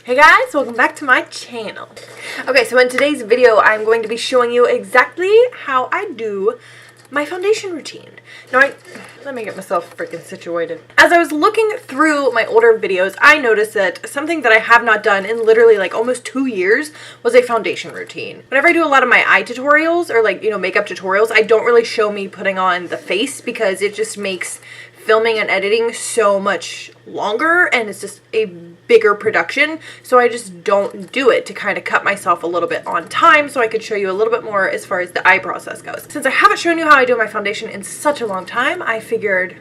Hey guys, welcome back to my channel. Okay, so in today's video, I'm going to be showing you exactly how I do my foundation routine. Now, let me get myself freaking situated. As I was looking through my older videos, I noticed that something that I have not done in literally like almost 2 years was a foundation routine. Whenever I do a lot of my eye tutorials or like, makeup tutorials, I don't really show me putting on the face because it just makes filming and editing so much longer and it's just a bigger production, so I just don't do it to kind of cut myself a little bit on time so I could show you a little bit more as far as the eye process goes. Since I haven't shown you how I do my foundation in such a long time, I figured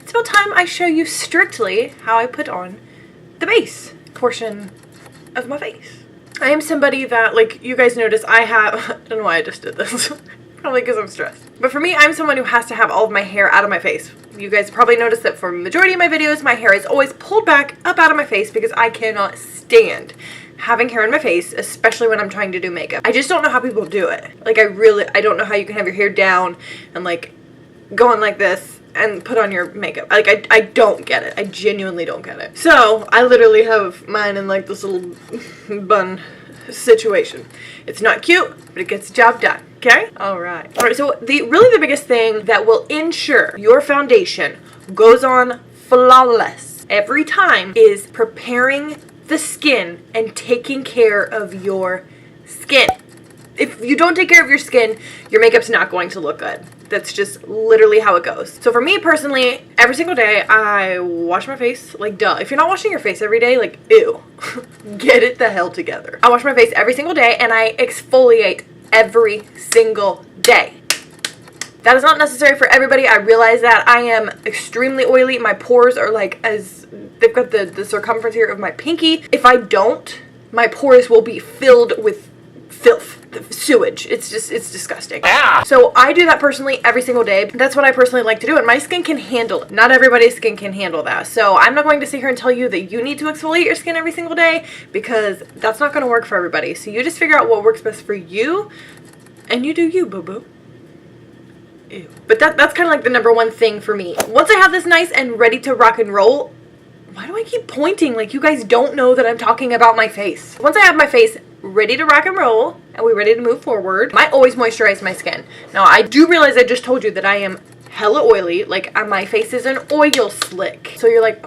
it's about time I show you strictly how I put on the base portion of my face. I am somebody that, like you guys notice, I don't know why I just did this. Probably because I'm stressed. But for me, I'm someone who has to have all of my hair out of my face. You guys probably noticed that for the majority of my videos, my hair is always pulled back up out of my face because I cannot stand having hair in my face, especially when I'm trying to do makeup. I just don't know how people do it. Like, I don't know how you can have your hair down and like go on like this and put on your makeup. Like, I don't get it. I genuinely don't get it. So I literally have mine in like this little bun situation. It's not cute, but it gets the job done. Okay? Alright. Alright, so really the biggest thing that will ensure your foundation goes on flawless every time is preparing the skin and taking care of your skin. If you don't take care of your skin, your makeup's not going to look good. That's just literally how it goes. So for me personally, every single day I wash my face. Like, duh. If you're not washing your face every day, like, ew. Get it the hell together. I wash my face every single day and I exfoliate every single day. That is not necessary for everybody. I realize that I am extremely oily. My pores are like they've got the circumference here of my pinky. If I don't, my pores will be filled with filth. Sewage. It's disgusting. Ah! So I do that personally every single day. That's what I personally like to do, and my skin can handle it. Not everybody's skin can handle that. So I'm not going to sit here and tell you that you need to exfoliate your skin every single day because that's not going to work for everybody. So you just figure out what works best for you and you do you, boo-boo. Ew. But that's kind of like the number one thing for me. Once I have this nice and ready to rock and roll, why do I keep pointing like you guys don't know that I'm talking about my face? Once I have my face ready to rock and roll and we're ready to move forward, I always moisturize my skin. Now, I do realize I just told you that I am hella oily. Like, my face is an oil slick. So you're like,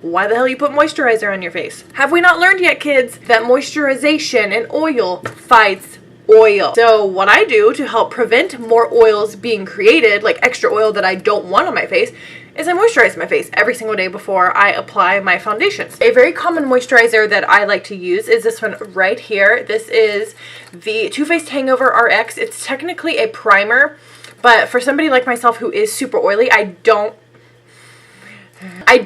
why the hell you put moisturizer on your face? Have we not learned yet, kids, that moisturization and oil fights oil? So what I do to help prevent more oils being created, like extra oil that I don't want on my face, is I moisturize my face every single day before I apply my foundations. A very common moisturizer that I like to use is this one right here. This is the Too Faced Hangover RX. It's technically a primer, but for somebody like myself who is super oily, I don't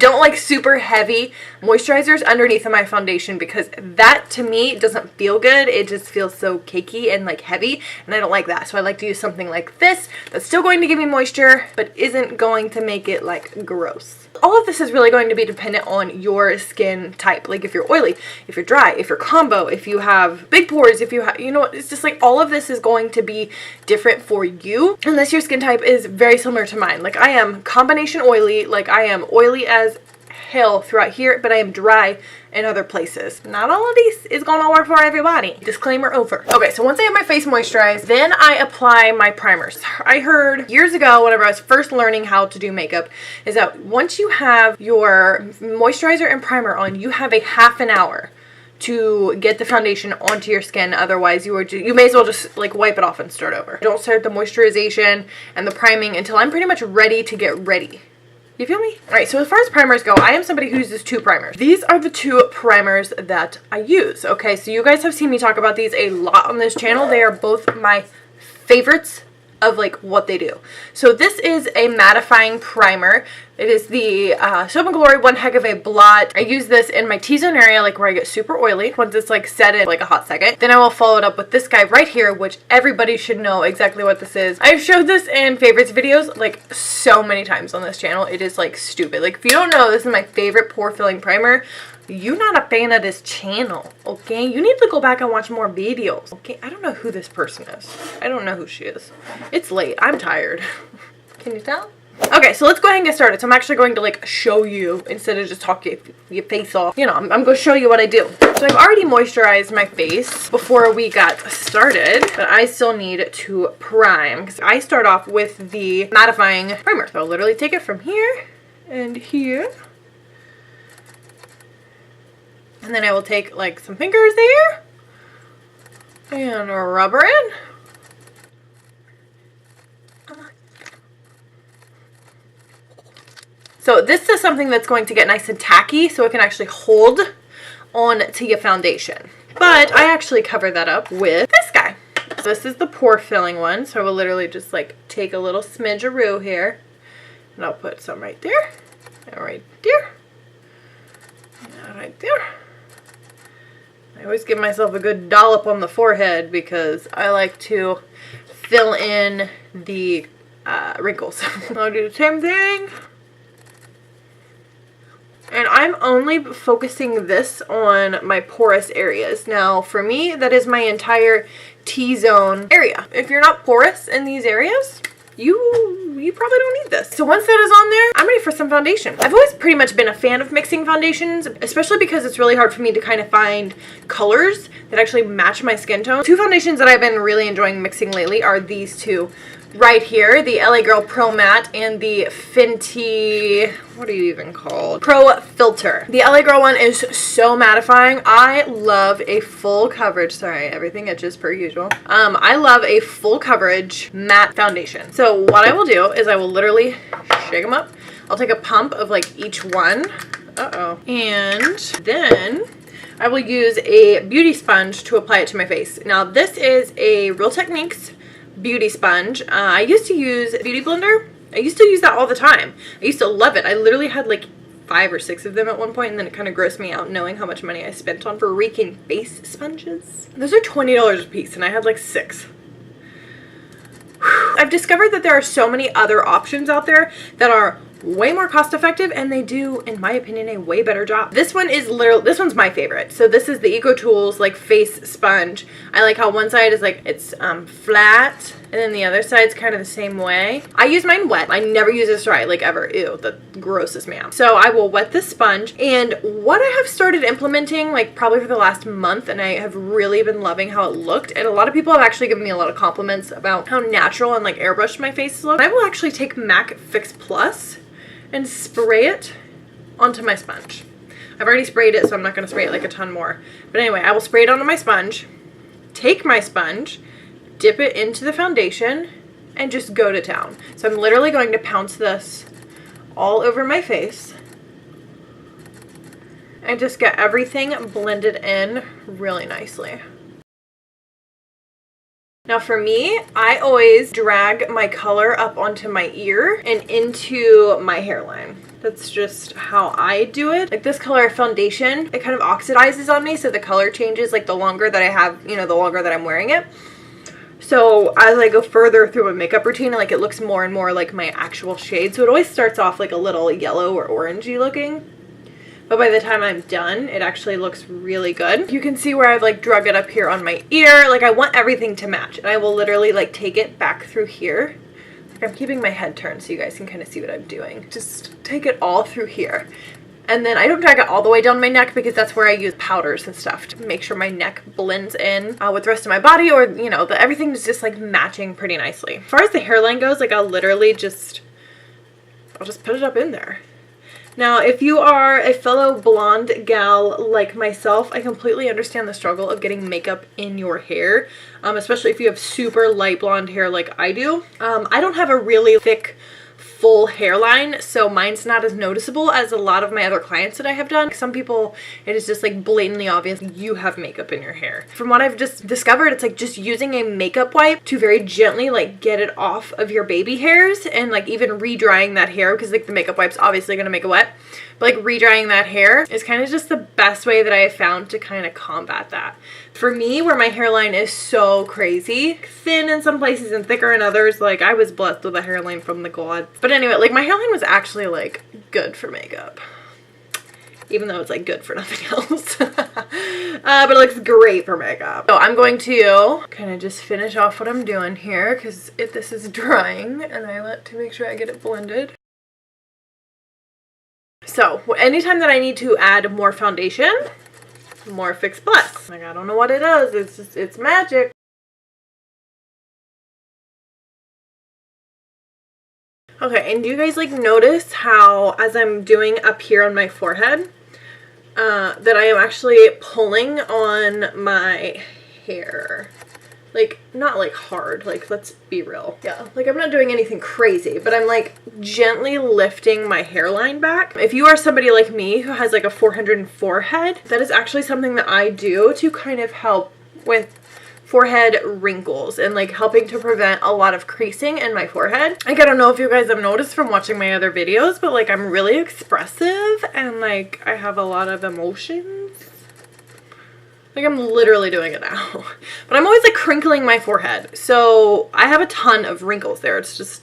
like super heavy moisturizers underneath of my foundation because that to me doesn't feel good. It just feels so cakey and like heavy, and I don't like that. So I like to use something like this that's still going to give me moisture but isn't going to make it like gross. All of this is really going to be dependent on your skin type. Like if you're oily, if you're dry, if you're combo, if you have big pores, if you have, it's just like all of this is going to be different for you unless your skin type is very similar to mine. Like I am combination oily, like I am oily as hell throughout here, but I am dry in other places. Not all of these is gonna work for everybody. Disclaimer over. Okay, so once I have my face moisturized, then I apply my primers. I heard years ago whenever I was first learning how to do makeup is that once you have your moisturizer and primer on, you have a half an hour to get the foundation onto your skin. Otherwise you may as well just like wipe it off and start over. Don't start the moisturization and the priming until I'm pretty much ready to get ready. You feel me? Alright, so as far as primers go, I am somebody who uses 2 primers. These are the 2 primers that I use. Okay, so you guys have seen me talk about these a lot on this channel. They are both my favorites of like what they do. So this is a mattifying primer. It is the Soap & Glory One Heck of a Blot. I use this in my T-zone area, like where I get super oily. Once it's like set in like a hot second, then I will follow it up with this guy right here, which everybody should know exactly what this is. I've showed this in favorites videos like so many times on this channel. It is like stupid. Like if you don't know, this is my favorite pore filling primer. You're not a fan of this channel, okay? You need to go back and watch more videos, okay? I don't know who this person is. I don't know who she is. It's late. I'm tired. Can you tell? Okay, so let's go ahead and get started. So I'm actually going to like show you instead of just talking your face off. You know, I'm going to show you what I do. So I've already moisturized my face before we got started, but I still need to prime because I start off with the mattifying primer. So I'll literally take it from here and here. And then I will take like some fingers there and rub her in. So this is something that's going to get nice and tacky so it can actually hold on to your foundation. But I actually cover that up with this guy. So this is the pore filling one. So I will literally just like take a little smidgeroo here. And I'll put some right there. And right there. And right there. I always give myself a good dollop on the forehead because I like to fill in the wrinkles. I'll do the same thing. And I'm only focusing this on my porous areas. Now, for me, that is my entire T-zone area. If you're not porous in these areas, you probably don't need this. So once that is on there, I'm ready for some foundation. I've always pretty much been a fan of mixing foundations, especially because it's really hard for me to kind of find colors that actually match my skin tone. Two foundations that I've been really enjoying mixing lately are these two right here, the LA Girl Pro Matte and the Fenty, what are you even called? Pro Filter. The LA Girl one is so mattifying. I love a full coverage, sorry, everything itches per usual. I love a full coverage matte foundation. So what I will do is I will literally shake them up. I'll take a pump of like each one. And then I will use a beauty sponge to apply it to my face. Now this is a Real Techniques beauty sponge. I used to use Beauty Blender. I used to use that all the time. I used to love it. I literally had like 5 or 6 of them at one point, and then it kind of grossed me out knowing how much money I spent on freaking face sponges. Those are $20 a piece, and I had like 6. I've discovered that there are so many other options out there that are way more cost effective, and they do, in my opinion, a way better job. This one is literally, this one's my favorite. So this is the Eco Tools like face sponge. I like how one side is like, it's flat, and then the other side's kind of the same way. I use mine wet. I never use this dry, like ever. Ew, that grosses me out. So I will wet this sponge, and what I have started implementing like probably for the last month, and I have really been loving how it looked, and a lot of people have actually given me a lot of compliments about how natural and like airbrushed my face looks. I will actually take MAC Fix Plus and spray it onto my sponge. I've already sprayed it, so I'm not going to spray it like a ton more. But anyway, I will spray it onto my sponge, take my sponge, dip it into the foundation, and just go to town. So I'm literally going to pounce this all over my face and just get everything blended in really nicely. Now for me, I always drag my color up onto my ear and into my hairline. That's just how I do it. Like this color foundation, it kind of oxidizes on me, so the color changes like the longer that I have, you know, the longer that I'm wearing it. So as I go further through a makeup routine, like it looks more and more like my actual shade. So it always starts off like a little yellow or orangey looking. But by the time I'm done, it actually looks really good. You can see where I've like drug it up here on my ear. Like I want everything to match. And I will literally like take it back through here. Like I'm keeping my head turned so you guys can kind of see what I'm doing. Just take it all through here. And then I don't drag it all the way down my neck because that's where I use powders and stuff to make sure my neck blends in with the rest of my body, or, you know, everything is just like matching pretty nicely. As far as the hairline goes, like I'll just put it up in there. Now, if you are a fellow blonde gal like myself, I completely understand the struggle of getting makeup in your hair, especially if you have super light blonde hair like I do. I don't have a really thick, full hairline, so mine's not as noticeable as a lot of my other clients that I have done. Some people, it is just like blatantly obvious you have makeup in your hair. From what I've just discovered, it's like just using a makeup wipe to very gently like get it off of your baby hairs, and like even re-drying that hair, because like the makeup wipe's obviously gonna make it wet, but like re-drying that hair is kind of just the best way that I have found to kind of combat that. For me, where my hairline is so crazy, thin in some places and thicker in others, like I was blessed with a hairline from the gods. But anyway, like my hairline was actually like good for makeup, even though it's like good for nothing else. But it looks great for makeup. So I'm going to kind of just finish off what I'm doing here, because if this is drying and I want to make sure I get it blended. So anytime that I need to add more foundation, more Fix Plus. Like, I don't know what it is. It's just, it's magic. Okay, and do you guys like notice how as I'm doing up here on my forehead, that I am actually pulling on my hair? Like, not like hard, like, let's be real. Yeah, like I'm not doing anything crazy, but I'm like gently lifting my hairline back. If you are somebody like me who has like a 400 forehead, that is actually something that I do to kind of help with forehead wrinkles and like helping to prevent a lot of creasing in my forehead. Like, I don't know if you guys have noticed from watching my other videos, but like I'm really expressive and like I have a lot of emotions. Like, I'm literally doing it now. But I'm always like crinkling my forehead. So I have a ton of wrinkles there. It's just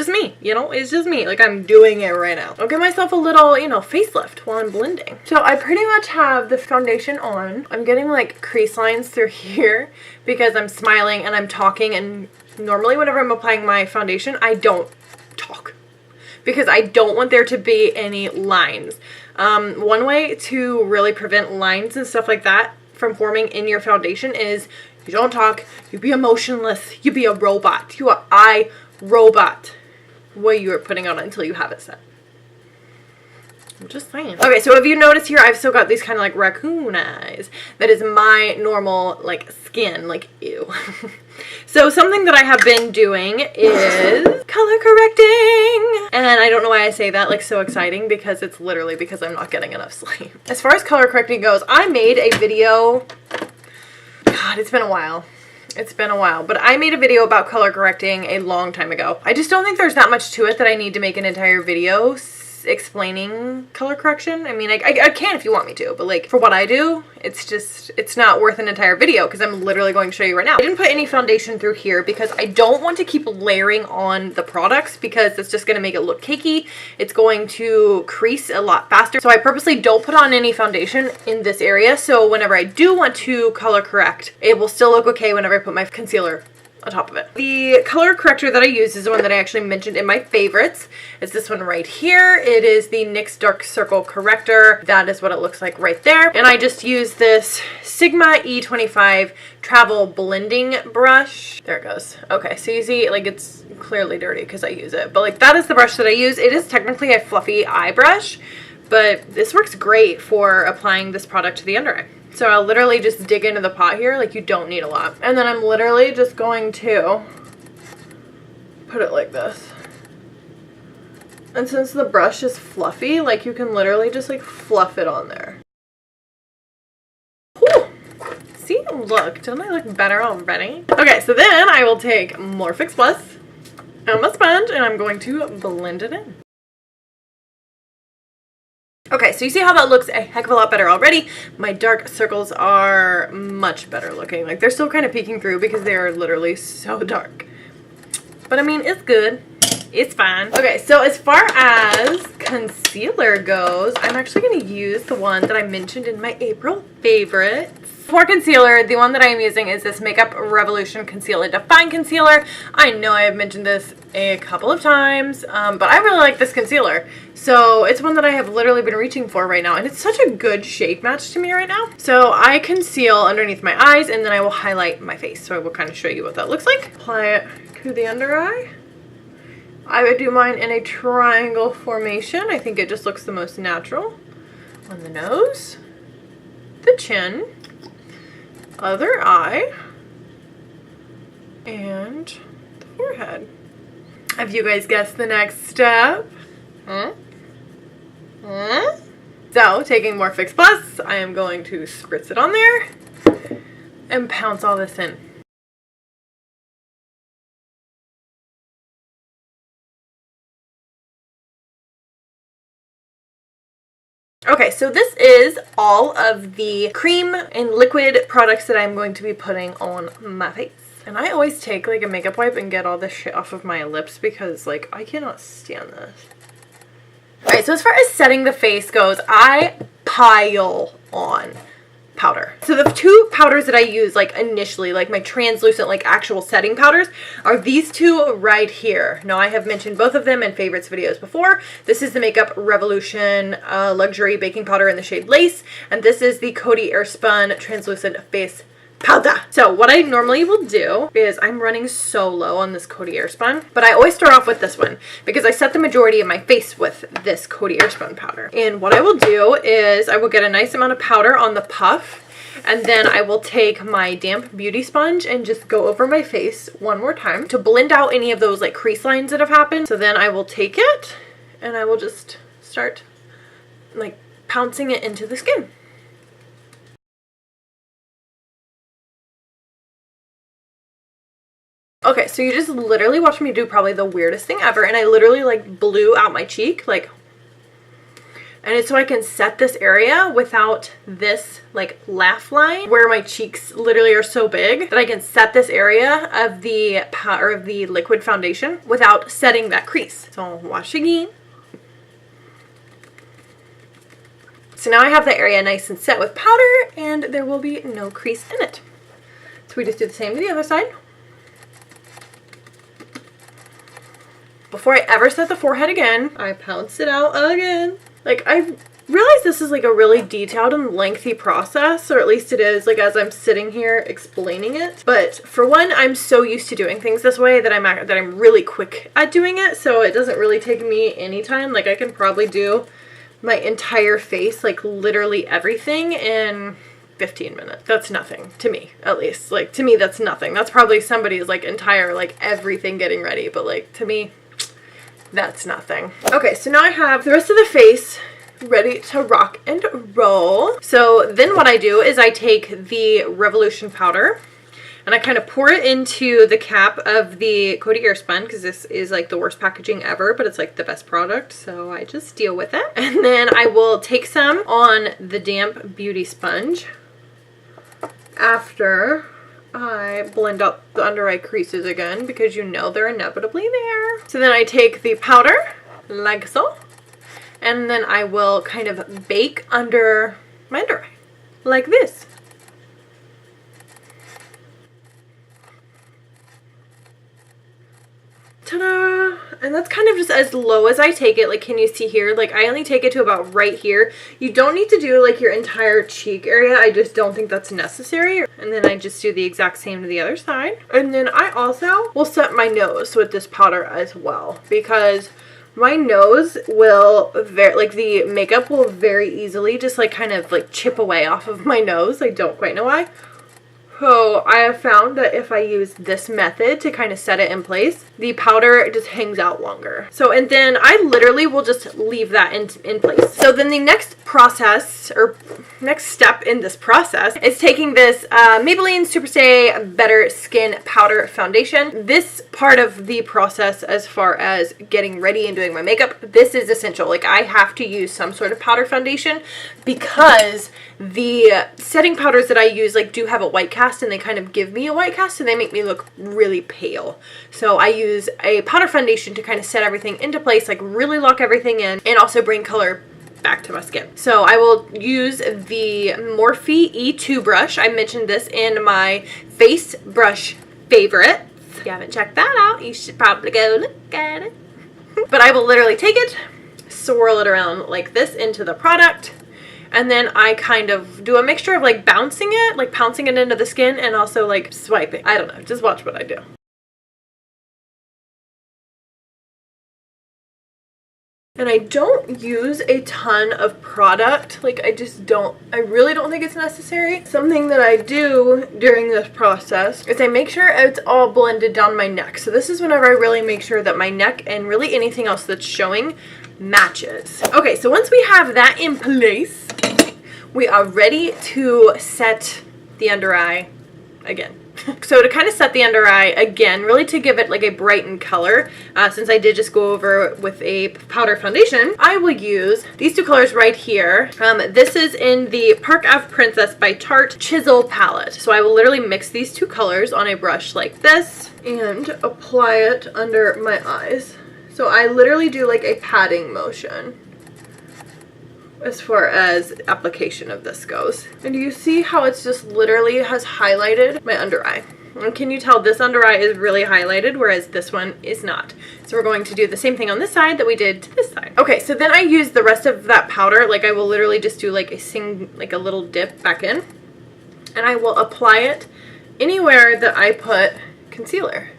me, you know? It's just me. Like, I'm doing it right now. I'll give myself a little, you know, facelift while I'm blending. So I pretty much have the foundation on. I'm getting like crease lines through here because I'm smiling and I'm talking. And normally whenever I'm applying my foundation, I don't talk because I don't want there to be any lines. One way to really prevent lines and stuff like that from forming in your foundation is you don't talk, you be emotionless, you be a robot. You are iRobot. What you are putting on until you have it set. I'm just saying. Okay, so if you notice here, I've still got these kind of like raccoon eyes. That is my normal like skin, like ew. So something that I have been doing is color correcting. And I don't know why I say that like so exciting, because it's literally because I'm not getting enough sleep. As far as color correcting goes, I made a video. God, it's been a while. It's been a while, but I made a video about color correcting a long time ago. I just don't think there's that much to it that I need to make an entire video explaining color correction. I mean, I can if you want me to, but like for what I do, it's not worth an entire video because I'm literally going to show you right now. I didn't put any foundation through here because I don't want to keep layering on the products because it's just going to make it look cakey. It's going to crease a lot faster. So I purposely don't put on any foundation in this area. So whenever I do want to color correct, it will still look okay whenever I put my concealer on top of it. The color corrector that I use is the one that I actually mentioned in my favorites. It's this one right here. It is the NYX Dark Circle Corrector. That is what it looks like right there. And I just use this Sigma E25 travel blending brush. There it goes. Okay, so you see, like, it's clearly dirty because I use it. But like, that is the brush that I use. It is technically a fluffy eye brush, but this works great for applying this product to the under eye. So I'll literally just dig into the pot here, like you don't need a lot. And then I'm literally just going to put it like this. And since the brush is fluffy, like you can literally just like fluff it on there. Whew. See, look, don't I look better already? Okay, so then I will take more Fix Plus and my sponge and I'm going to blend it in. Okay, so you see how that looks a heck of a lot better already. My dark circles are much better looking. Like, they're still kind of peeking through because they are literally so dark. But I mean, it's good. It's fine. Okay, so as far as concealer goes, I'm actually going to use the one that I mentioned in my April favorites. For concealer, the one that I'm using is this Makeup Revolution Conceal and Define Concealer. I know I have mentioned this a couple of times, but I really like this concealer. So it's one that I have literally been reaching for right now, and it's such a good shade match to me right now. So I conceal underneath my eyes, and then I will highlight my face. So I will kind of show you what that looks like. Apply it to the under eye. I would do mine in a triangle formation. I think it just looks the most natural. On the nose, the chin, other eye, and the forehead. Have you guys guessed the next step? So, taking more Fix Plus, I am going to spritz it on there and pounce all this in. Okay, so this is all of the cream and liquid products that I'm going to be putting on my face. And I always take like a makeup wipe and get all this shit off of my lips because like I cannot stand this. Alright, so as far as setting the face goes, I pile on powder. So the two powders that I use like initially, like my translucent, like actual setting powders, are these two right here. Now I have mentioned both of them in favorites videos before. This is the Makeup Revolution Luxury Baking Powder in the shade Lace, and this is the Coty Airspun Translucent Face Powder. So what I normally will do is, I'm running so low on this Coty Airspun, but I always start off with this one because I set the majority of my face with this Coty Airspun powder. And what I will do is I will get a nice amount of powder on the puff, and then I will take my damp beauty sponge and just go over my face one more time to blend out any of those like crease lines that have happened. So then I will take it and I will just start like pouncing it into the skin. Okay, so you just literally watched me do probably the weirdest thing ever, and I literally like blew out my cheek, like, and it's so I can set this area without this like laugh line where my cheeks literally are so big that I can set this area of the powder of the liquid foundation without setting that crease. So I'll wash again. So now I have the area nice and set with powder, and there will be no crease in it. So we just do the same to the other side. Before I ever set the forehead again, I pounce it out again. Like, I realize this is like a really detailed and lengthy process, or at least it is, like, as I'm sitting here explaining it. But for one, I'm so used to doing things this way that I'm really quick at doing it, so it doesn't really take me any time. Like, I can probably do my entire face, like literally everything, in 15 minutes. That's nothing to me, at least. Like, to me, that's nothing. That's probably somebody's like entire like everything getting ready, but like to me, that's nothing. Okay, so now I have the rest of the face ready to rock and roll. So then what I do is I take the Revolution powder and I kind of pour it into the cap of the Coty Airspun, because this is like the worst packaging ever, but it's like the best product, so I just deal with it. And then I will take some on the damp beauty sponge after I blend out the under eye creases again, because you know they're inevitably there. So then I take the powder, like so, and then I will kind of bake under my under eye, like this. Ta-da! And that's kind of just as low as I take it. Like, can you see here? Like, I only take it to about right here. You don't need to do like your entire cheek area. I just don't think that's necessary. And then I just do the exact same to the other side. And then I also will set my nose with this powder as well, because my nose will the makeup will very easily just like kind of like chip away off of my nose. I don't quite know why. So I have found that if I use this method to kind of set it in place, the powder just hangs out longer. So, and then I literally will just leave that in place. So then the next process, or next step in this process, is taking this Maybelline Superstay Better Skin Powder Foundation. This part of the process, as far as getting ready and doing my makeup, this is essential. Like, I have to use some sort of powder foundation, because the setting powders that I use like do have a white cast, and they kind of give me a white cast, and they make me look really pale. So I use a powder foundation to kind of set everything into place, like really lock everything in, and also bring color back to my skin. So I will use the Morphe E2 brush. I mentioned this in my face brush favorites. If you haven't checked that out, you should probably go look at it. But I will literally take it, swirl it around like this into the product, and then I kind of do a mixture of like bouncing it, like pouncing it into the skin, and also like swiping. I don't know, just watch what I do. And I don't use a ton of product. Like, I really don't think it's necessary. Something that I do during this process is I make sure it's all blended down my neck. So this is whenever I really make sure that my neck and really anything else that's showing matches. Okay, so once we have that in place, we are ready to set the under eye again. So to kind of set the under eye again, really to give it like a brightened color, since I did just go over with a powder foundation, I will use these two colors right here. This is in the Park Ave Princess by Tarte Chisel palette. So I will literally mix these two colors on a brush like this and apply it under my eyes. So I literally do like a patting motion. as far as application of this goes. And do you see how it's just literally has highlighted my under eye? And can you tell this under eye is really highlighted, whereas this one is not? So we're going to do the same thing on this side that we did to this side. Okay, so then I use the rest of that powder. Like I will literally just do like a little dip back in, and I will apply it anywhere that I put concealer,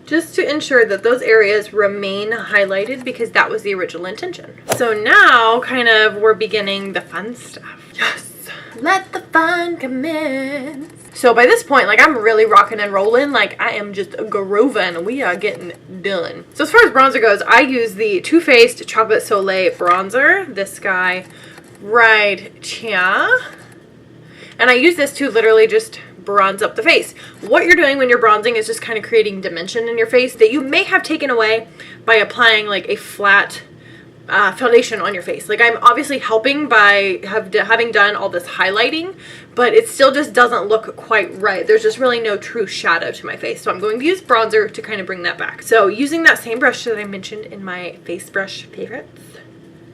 just to ensure that those areas remain highlighted, because that was the original intention. So now kind of we're beginning the fun stuff. Yes, let the fun commence. So by this point, like I'm really rocking and rolling, like I am just grooving. We are getting done. So as far as bronzer goes, I use the Too Faced Chocolate Soleil bronzer, this guy right here. And I use this to literally just bronze up the face. What you're doing when you're bronzing is just kind of creating dimension in your face that you may have taken away by applying like a flat foundation on your face. Like I'm obviously helping by having done all this highlighting, but it still just doesn't look quite right. There's just really no true shadow to my face. So I'm going to use bronzer to kind of bring that back. So using that same brush that I mentioned in my face brush favorites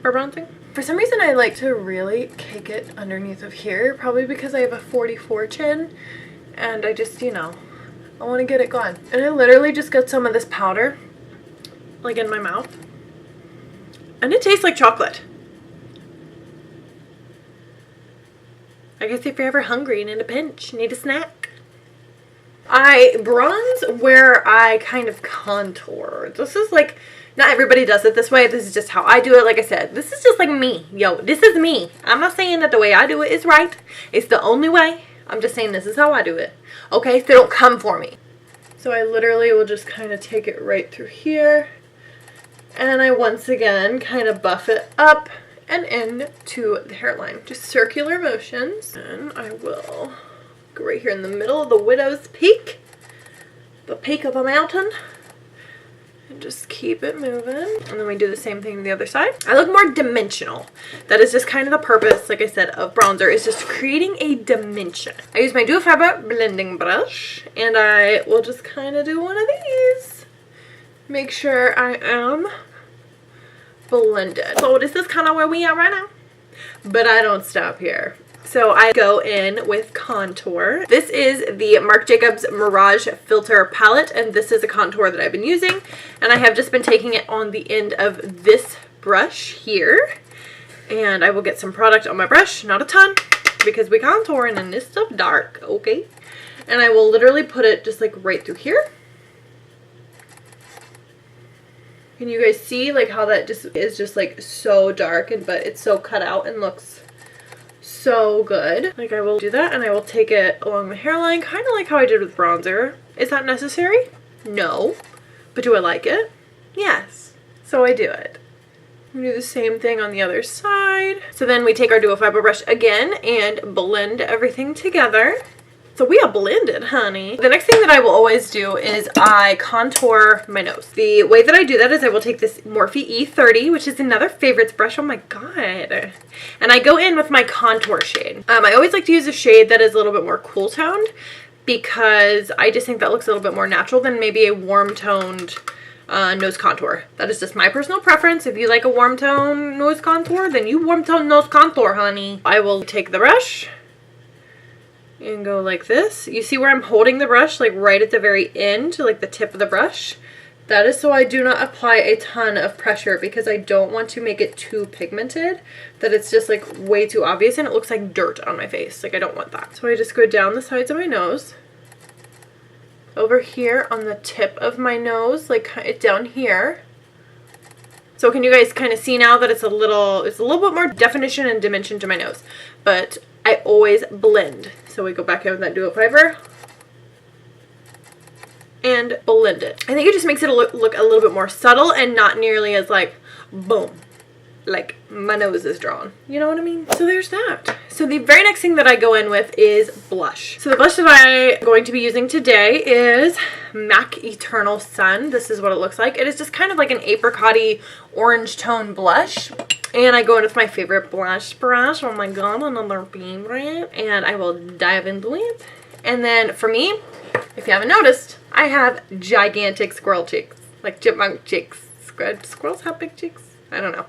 for bronzing. For some reason I like to really cake it underneath of here, probably because I have a 44 chin and I just, you know, I want to get it gone. And I literally just got some of this powder like in my mouth. And it tastes like chocolate. I guess if you're ever hungry and in a pinch, need a snack. I bronze where I kind of contour. This is like, not everybody does it this way. This is just how I do it. Like I said, this is just like me. Yo, this is me. I'm not saying that the way I do it is right. It's the only way. I'm just saying this is how I do it. Okay, so don't come for me. So I literally will just kind of take it right through here. And I once again kind of buff it up and into the hairline. Just circular motions. And I will go right here in the middle of the widow's peak. The peak of a mountain. And just keep it moving. And then we do the same thing on the other side. I look more dimensional. That is just kind of the purpose, like I said, of bronzer, is just creating a dimension. I use my Duo Fiber blending brush. And I will just kind of do one of these. Make sure I am blended. So this is kind of where we are right now. But I don't stop here. So I go in with contour. This is the Marc Jacobs Mirage Filter Palette, and this is a contour that I've been using. And I have just been taking it on the end of this brush here. And I will get some product on my brush, not a ton, because we contouring and this stuff dark, okay? And I will literally put it just like right through here. Can you guys see like how that just is just like so dark, and but it's so cut out and looks so good. Like I will do that and I will take it along the hairline, kind of like how I did with bronzer. Is that necessary? No. But do I like it? Yes. So I do it. We do the same thing on the other side. So then we take our Duo Fiber brush again and blend everything together. So we are blended, honey. The next thing that I will always do is I contour my nose. The way that I do that is I will take this Morphe E30, which is another favorites brush. Oh my god. And I go in with my contour shade. I always like to use a shade that is a little bit more cool toned, because I just think that looks a little bit more natural than maybe a warm toned nose contour. That is just my personal preference. If you like a warm tone nose contour, then you warm tone nose contour, honey. I will take the brush and go like this. You see where I'm holding the brush like right at the very end, like the tip of the brush? That is so I do not apply a ton of pressure, because I don't want to make it too pigmented that it's just like way too obvious and it looks like dirt on my face. Like I don't want that. So I just go down the sides of my nose, over here on the tip of my nose, like it down here. So can you guys kind of see now that it's a little bit more definition and dimension to my nose, but I always blend. So we go back in with that Duo Fiber and blend it. I think it just makes it look a little bit more subtle and not nearly as like boom, like my nose is drawn. You know what I mean? So there's that. So the very next thing that I go in with is blush. So the blush that I'm going to be using today is MAC Eternal Sun. This is what it looks like. It is just kind of like an apricot-y orange tone blush. And I go in with my favorite blush brush. Oh my god, another favorite. And I will dive into it. And then for me, if you haven't noticed, I have gigantic squirrel cheeks. Like chipmunk cheeks. Squirrels have big cheeks? I don't know.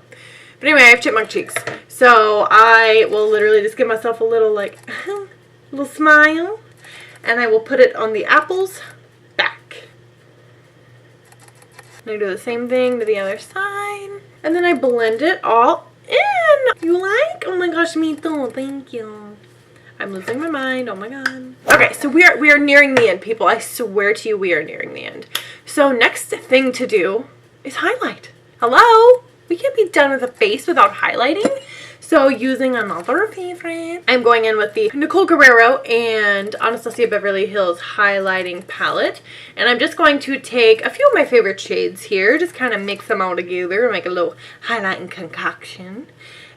But anyway, I have chipmunk cheeks. So I will literally just give myself a little like, little smile. And I will put it on the apple's back. And I do the same thing to the other side. And then I blend it all in. You like? Oh my gosh, me too. Thank you. I'm losing my mind. Oh my god. Okay, so we are nearing the end, people. I swear to you, we are nearing the end. So next thing to do is highlight. Hello? We can't be done with a face without highlighting. So using another favorite, I'm going in with the Nicole Guerrero and Anastasia Beverly Hills highlighting palette. And I'm just going to take a few of my favorite shades here, just kind of mix them all together and make a little highlighting concoction.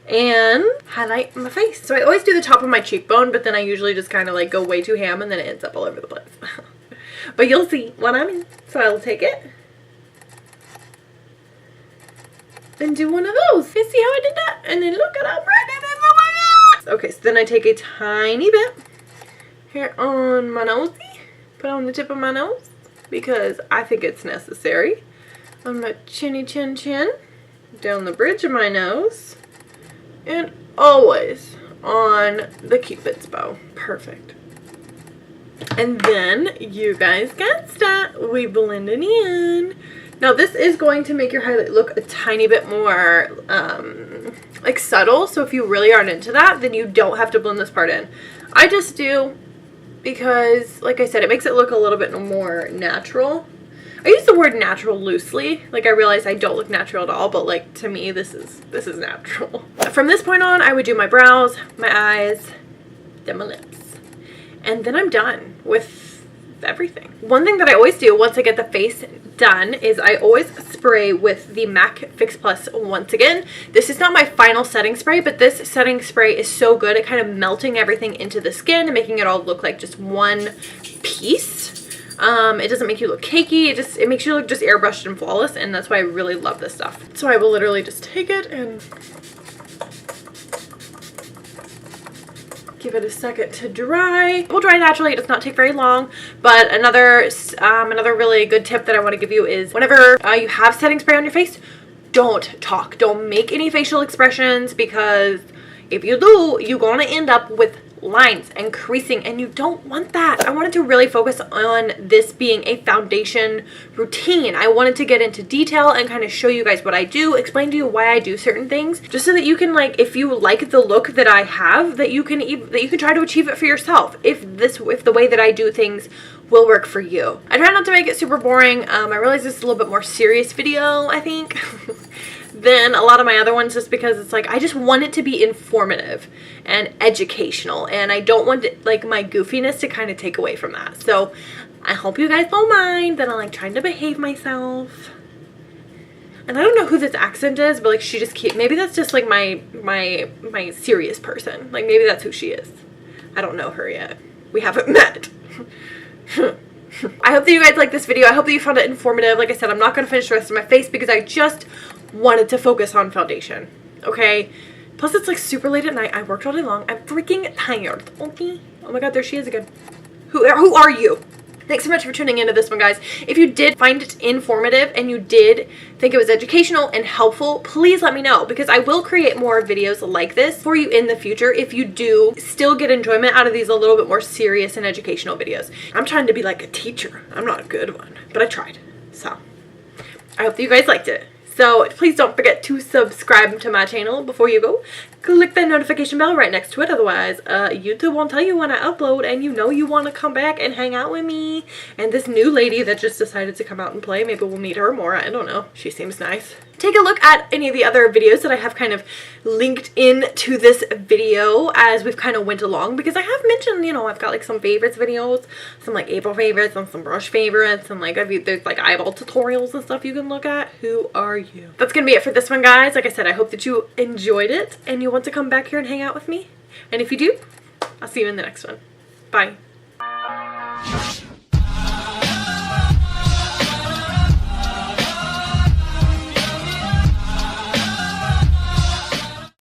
And highlight my face. So I always do the top of my cheekbone, but then I usually just kind of like go way too ham and then it ends up all over the place. But you'll see what I mean. So I'll take it and do one of those. You see how I did that? And then look at how bright it is. Oh my god! Okay, so then I take a tiny bit here on my nosy. Put it on the tip of my nose because I think it's necessary. On my chinny chin chin. Down the bridge of my nose. And always on the Cupid's bow. Perfect. And then you guys got that. We blend it in. Now this is going to make your highlight look a tiny bit more like subtle. So if you really aren't into that, then you don't have to blend this part in. I just do because, like I said, it makes it look a little bit more natural. I use the word natural loosely. Like, I realize I don't look natural at all, but like to me this is natural. From this point on, I would do my brows, my eyes, then my lips. And then I'm done with everything. One thing that I always do once I get the face done is I always spray with the MAC Fix Plus once again. This is not my final setting spray, but this setting spray is so good at kind of melting everything into the skin and making it all look like just one piece. It doesn't make you look cakey. It makes you look just airbrushed and flawless, and that's why I really love this stuff. So I will literally just take it and give it a second to dry. It will dry naturally. It does not take very long. But another really good tip that I want to give you is whenever you have setting spray on your face, don't talk. Don't make any facial expressions, because if you do, you're gonna end up with lines and creasing, and you don't want that. I wanted to really focus on this being a foundation routine. I wanted to get into detail and kind of show you guys what I do, explain to you why I do certain things, just so that you can, like, if you like the look that I have, that you can try to achieve it for yourself, if the way that I do things will work for you. I try not to make it super boring. I realize this is a little bit more serious video, I think, than a lot of my other ones, just because it's like I just want it to be informative and educational, and I don't want it, like, my goofiness to kind of take away from that. So I hope you guys don't mind that I'm like trying to behave myself. And I don't know who this accent is, but like she just maybe that's just like my serious person. Like maybe that's who she is. I don't know her yet. We haven't met. I hope that you guys like this video. I hope that you found it informative. Like I said, I'm not going to finish the rest of my face because I just wanted to focus on foundation. Okay? Plus, it's like super late at night. I worked all day long. I'm freaking tired. Okay? Oh my god, there she is again. Who are you? Thanks so much for tuning into this one, guys. If you did find it informative and you did think it was educational and helpful, please let me know, because I will create more videos like this for you in the future if you do still get enjoyment out of these a little bit more serious and educational videos. I'm trying to be like a teacher. I'm not a good one, but I tried. So I hope that you guys liked it. So please don't forget to subscribe to my channel before you go. Click that notification bell right next to it. Otherwise, YouTube won't tell you when I upload, and you know you want to come back and hang out with me. And this new lady that just decided to come out and play, maybe we'll meet her more. I don't know. She seems nice. Take a look at any of the other videos that I have kind of linked into this video as we've kind of went along, because I have mentioned, you know, I've got like some favorites videos, some like April favorites and some brush favorites, and like there's like eyeball tutorials and stuff you can look at. Who are you? That's gonna be it for this one, guys. Like I said, I hope that you enjoyed it and you want to come back here and hang out with me. And if you do, I'll see you in the next one. Bye.